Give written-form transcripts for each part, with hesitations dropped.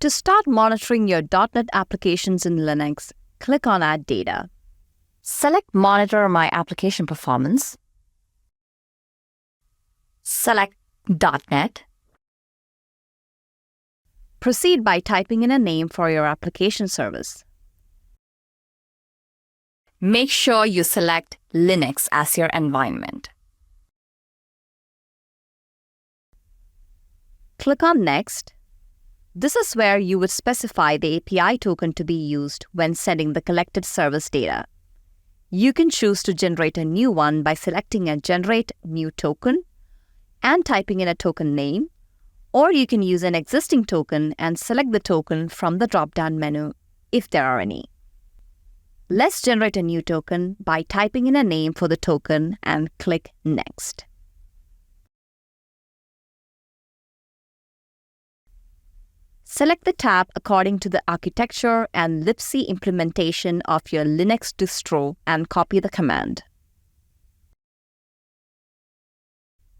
To start monitoring your .NET applications in Linux, click on Add Data. Select Monitor My Application Performance. Select .NET. Proceed by typing in a name for your application service. Make sure you select Linux as your environment. Click on Next. This is where you would specify the API token to be used when sending the collected service data. You can choose to generate a new one by selecting a Generate New Token and typing in a token name, or you can use an existing token and select the token from the drop-down menu if there are any. Let's generate a new token by typing in a name for the token and click Next. Select the tab according to the architecture and libc implementation of your Linux distro and copy the command.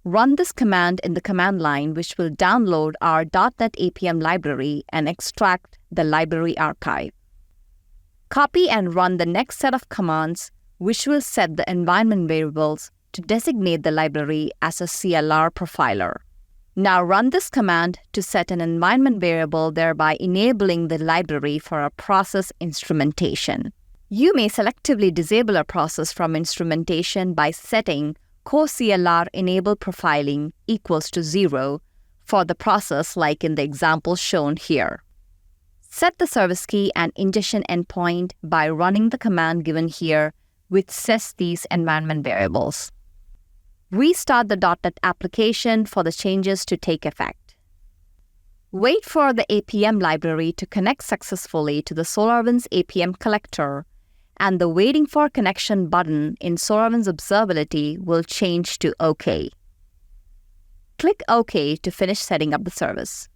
Run this command in the command line, which will download our .NET APM library and extract the library archive. Copy and run the next set of commands, which will set the environment variables to designate the library as a CLR profiler. Now run this command to set an environment variable, thereby enabling the library for a process instrumentation. You may selectively disable a process from instrumentation by setting CoCLR enable profiling equals to 0 for the process, like in the example shown here. Set the service key and ingestion endpoint by running the command given here, which sets these environment variables. Restart the .NET application for the changes to take effect. Wait for the APM library to connect successfully to the SolarWinds APM collector, and the Waiting for Connection button in SolarWinds Observability will change to OK. Click OK to finish setting up the service.